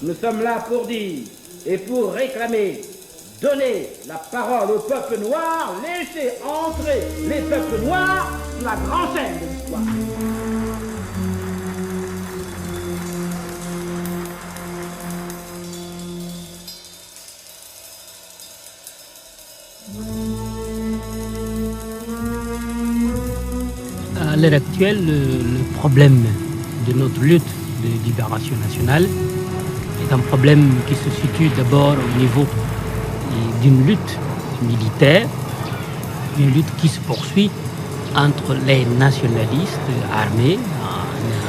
Nous sommes là pour dire et pour réclamer, donner la parole au peuple noir, laisser entrer les peuples noirs sur la grande scène de l'histoire. À l'heure actuelle, le problème de notre lutte de libération nationale est un problème qui se situe d'abord au niveau d'une lutte militaire, une lutte qui se poursuit entre les nationalistes armés,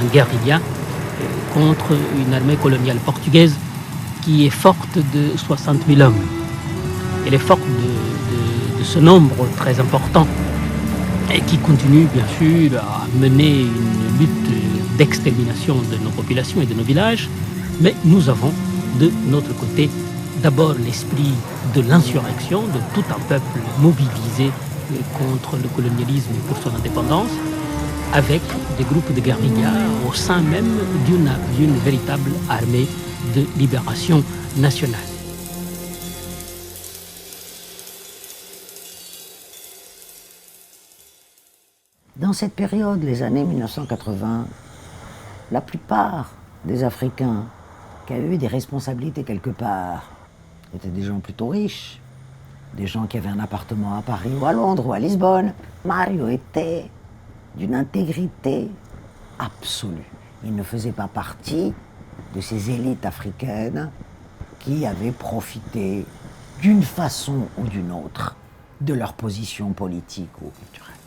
en guérilla, contre une armée coloniale portugaise qui est forte de 60 000 hommes. Elle est forte de ce nombre très important et qui continue bien sûr à mener une lutte d'extermination de nos populations et de nos villages. Mais nous avons de notre côté d'abord l'esprit de l'insurrection de tout un peuple mobilisé contre le colonialisme et pour son indépendance, avec des groupes de guérilla au sein même d'une véritable armée de libération nationale. Dans cette période, les années 1980, la plupart des Africains qui avaient eu des responsabilités quelque part étaient des gens plutôt riches, des gens qui avaient un appartement à Paris ou à Londres ou à Lisbonne. Mario était d'une intégrité absolue. Il ne faisait pas partie de ces élites africaines qui avaient profité d'une façon ou d'une autre de leur position politique ou culturelle.